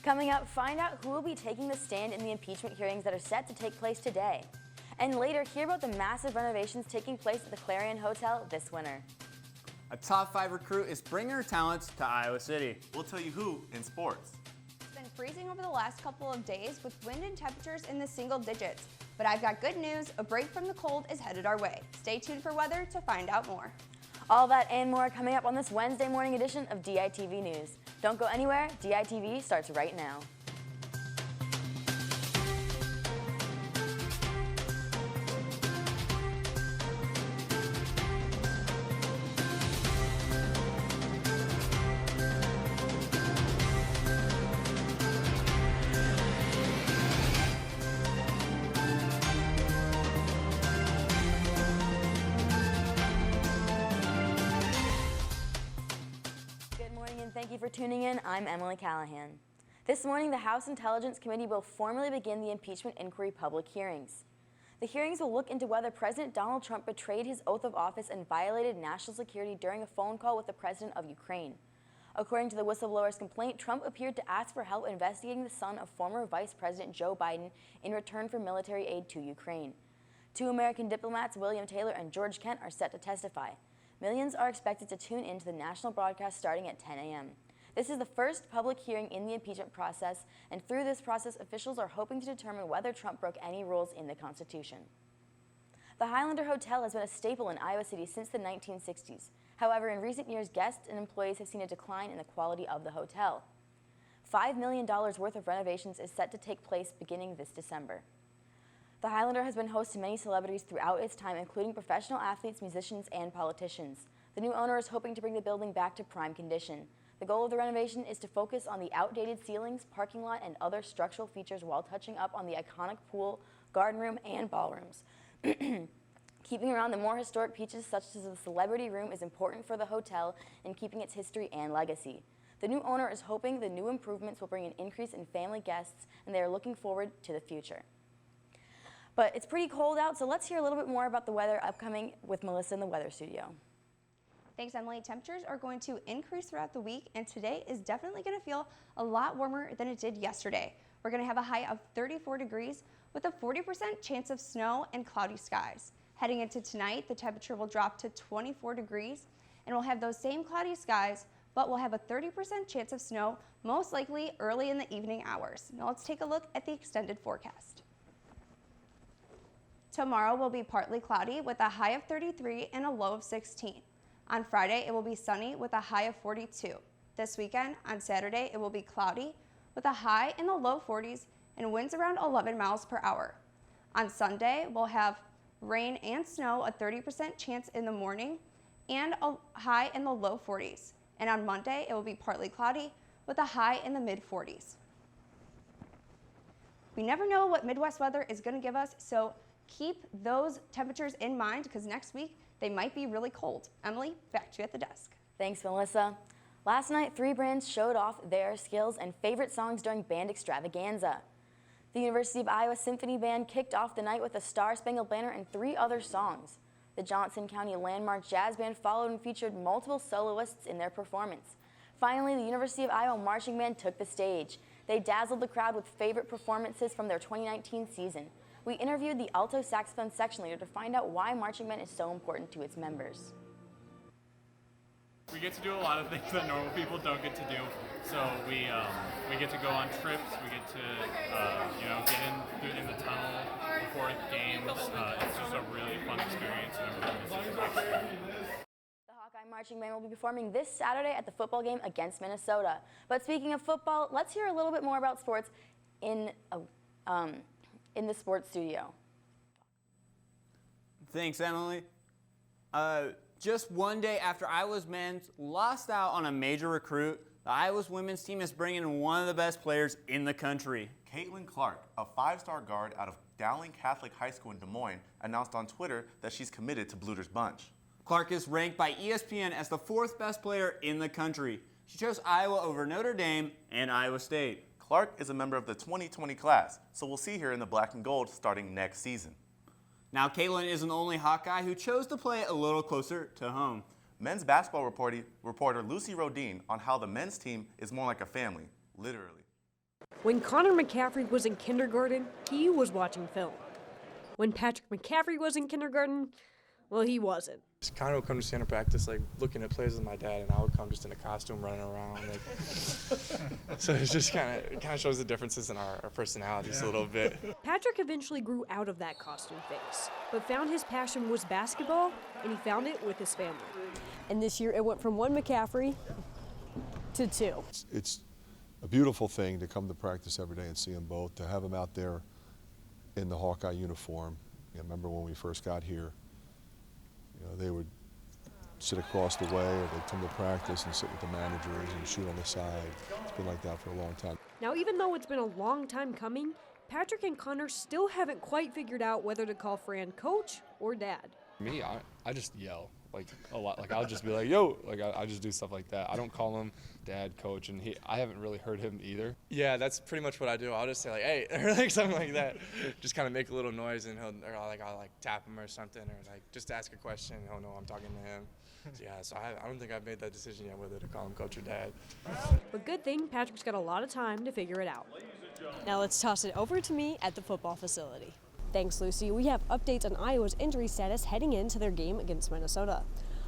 Coming up, find out who will be taking the stand in the impeachment hearings that are set to take place today. And later, hear about the massive renovations taking place at the Clarion Hotel this winter. A top 5 recruit is bringing her talents to Iowa City. We'll tell you who in sports. It's been freezing over the last couple of days with wind and temperatures in the single digits. But I've got good news, a break from the cold is headed our way. Stay tuned for weather to find out more. All that and more coming up on this Wednesday morning edition of DITV News. Don't go anywhere, DITV starts right now. Thank you for tuning in. I'm Emily Callahan. This morning, the House Intelligence Committee will formally begin the impeachment inquiry public hearings. The hearings will look into whether President Donald Trump betrayed his oath of office and violated national security during a phone call with the president of Ukraine. According to the whistleblower's complaint, Trump appeared to ask for help investigating the son of former Vice President Joe Biden in return for military aid to Ukraine. 2 American diplomats, William Taylor and George Kent, are set to testify. Millions are expected to tune in to the national broadcast starting at 10 a.m. This is the first public hearing in the impeachment process, and through this process, officials are hoping to determine whether Trump broke any rules in the Constitution. The Highlander Hotel has been a staple in Iowa City since the 1960s. However, in recent years, guests and employees have seen a decline in the quality of the hotel. $5 million worth of renovations is set to take place beginning this December. The Highlander has been host to many celebrities throughout its time, including professional athletes, musicians, and politicians. The new owner is hoping to bring the building back to prime condition. The goal of the renovation is to focus on the outdated ceilings, parking lot, and other structural features while touching up on the iconic pool, garden room, and ballrooms. Keeping around the more historic features such as the celebrity room is important for the hotel in keeping its history and legacy. The new owner is hoping the new improvements will bring an increase in family guests, and they are looking forward to the future. But it's pretty cold out, so let's hear a little bit more about the weather upcoming with Melissa in the weather studio. Thanks, Emily. Temperatures are going to increase throughout the week, and today is definitely going to feel a lot warmer than it did yesterday. We're going to have a high of 34 degrees with a 40% chance of snow and cloudy skies. Heading into tonight, the temperature will drop to 24 degrees, and we'll have those same cloudy skies, but we'll have a 30% chance of snow, most likely early in the evening hours. Now let's take a look at the extended forecast. Tomorrow will be partly cloudy with a high of 33 and a low of 16. On Friday, it will be sunny with a high of 42. This weekend, on Saturday, it will be cloudy with a high in the low 40s and winds around 11 miles per hour. On Sunday, we'll have rain and snow, a 30% chance in the morning, and a high in the low 40s. And on Monday, it will be partly cloudy with a high in the mid 40s. We never know what Midwest weather is going to give us, so keep those temperatures in mind because next week they might be really cold. Emily, back to you at the desk. Thanks, Melissa. Last night, 3 bands showed off their skills and favorite songs during band extravaganza. The University of Iowa Symphony Band kicked off the night with a Star Spangled Banner and 3 other songs. The Johnson County Landmark Jazz Band followed and featured multiple soloists in their performance. Finally, the University of Iowa Marching Band took the stage. They dazzled the crowd with favorite performances from their 2019 season. We interviewed the alto saxophone section leader to find out why marching band is so important to its members. We get to do a lot of things that normal people don't get to do. So we get to go on trips. We get to get in the tunnel before games. It's just a really fun experience. The Hawkeye Marching Band will be performing this Saturday at the football game against Minnesota. But speaking of football, let's hear a little bit more about sports in the sports studio. Thanks, Emily. Just one day after Iowa's men's lost out on a major recruit, the Iowa's women's team is bringing in one of the best players in the country. Caitlin Clark, a 5-star guard out of Dowling Catholic High School in Des Moines, announced on Twitter that she's committed to Bluter's Bunch. Clark is ranked by ESPN as the 4th best player in the country. She chose Iowa over Notre Dame and Iowa State. Clark is a member of the 2020 class, so we'll see her in the black and gold starting next season. Now, Caitlin isn't the only Hawkeye who chose to play a little closer to home. Men's basketball reporter Lucy Rodin on how the men's team is more like a family, literally. When Connor McCaffrey was in kindergarten, he was watching film. When Patrick McCaffrey was in kindergarten, well, he wasn't. Connor would come to standard practice, like, looking at plays with my dad, and I would come just in a costume running around. Like, so it's just kind of shows the differences in our personalities a little bit. Patrick eventually grew out of that costume phase, but found his passion was basketball, and he found it with his family. And this year, it went from one McCaffrey to two. It's a beautiful thing to come to practice every day and see them both, to have them out there in the Hawkeye uniform. I remember when we first got here, they would sit across the way, or they'd come to practice and sit with the managers and shoot on the side. It's been like that for a long time. Now, even though it's been a long time coming, Patrick and Connor still haven't quite figured out whether to call Fran coach or dad. Me, I just yell, like, a lot. Like, I'll just be like, yo, like, I just do stuff like that. I don't call him dad, coach, and I haven't really heard him either. Yeah, that's pretty much what I do. I'll just say, like, hey, or like something like that. Just kind of make a little noise, and I'll tap him or something, or like just ask a question. He'll know I'm talking to him. So, yeah, so I don't think I've made that decision yet whether to call him coach or dad. But good thing Patrick's got a lot of time to figure it out. Now let's toss it over to me at the football facility. Thanks, Lucy. We have updates on Iowa's injury status heading into their game against Minnesota.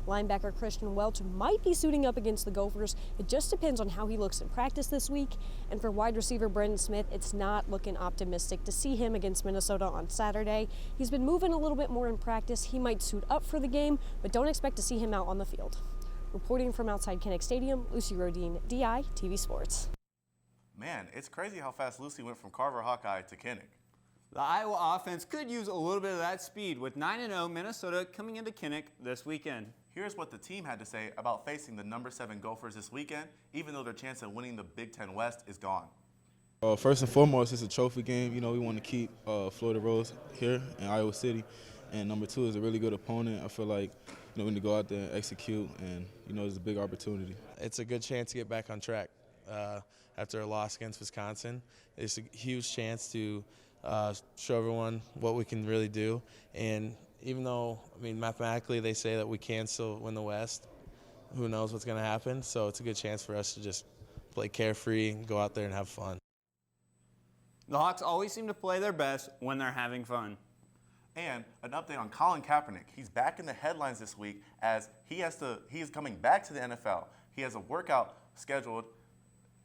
Linebacker Christian Welch might be suiting up against the Gophers. It just depends on how he looks in practice this week. And for wide receiver Brendan Smith, it's not looking optimistic to see him against Minnesota on Saturday. He's been moving a little bit more in practice. He might suit up for the game, but don't expect to see him out on the field. Reporting from outside Kinnick Stadium, Lucy Rodine, DITV Sports. Man, it's crazy how fast Lucy went from Carver Hawkeye to Kinnick. The Iowa offense could use a little bit of that speed, with 9-0 Minnesota coming into Kinnick this weekend. Here's what the team had to say about facing the number 7 Gophers this weekend, even though their chance of winning the Big Ten West is gone. First and foremost, it's a trophy game. We want to keep Florida Rose here in Iowa City. And number 2 is a really good opponent. I feel like we need to go out there and execute, and it's a big opportunity. It's a good chance to get back on track after a loss against Wisconsin. It's a huge chance to show everyone what we can really do. And even though, mathematically they say that we can still win the West, who knows what's going to happen. So it's a good chance for us to just play carefree and go out there and have fun. The Hawks always seem to play their best when they're having fun. And an update on Colin Kaepernick. He's back in the headlines this week as he is coming back to the NFL. He has a workout scheduled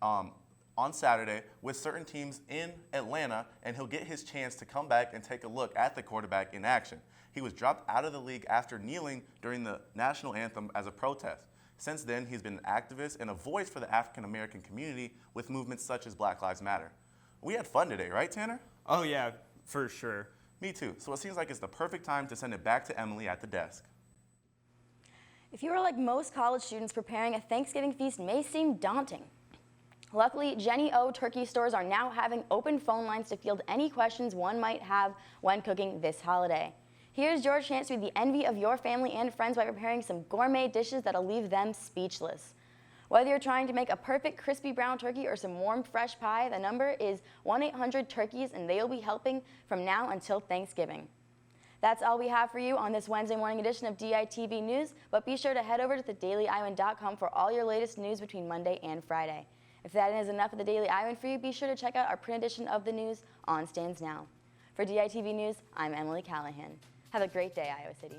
on Saturday with certain teams in Atlanta, and he'll get his chance to come back and take a look at the quarterback in action. He was dropped out of the league after kneeling during the national anthem as a protest. Since then, he's been an activist and a voice for the African-American community with movements such as Black Lives Matter. We had fun today, right, Tanner? Oh yeah, for sure. Me too. So it seems like it's the perfect time to send it back to Emily at the desk. If you are like most college students, preparing a Thanksgiving feast may seem daunting. Luckily, Jenny O turkey stores are now having open phone lines to field any questions one might have when cooking this holiday. Here's your chance to be the envy of your family and friends by preparing some gourmet dishes that'll leave them speechless. Whether you're trying to make a perfect crispy brown turkey or some warm, fresh pie, the number is 1-800-TURKEYS, and they'll be helping from now until Thanksgiving. That's all we have for you on this Wednesday morning edition of DITV News, but be sure to head over to thedailyiowan.com for all your latest news between Monday and Friday. If that is enough of the Daily Iowan for you, be sure to check out our print edition of the news on stands now. For DITV News, I'm Emily Callahan. Have a great day, Iowa City.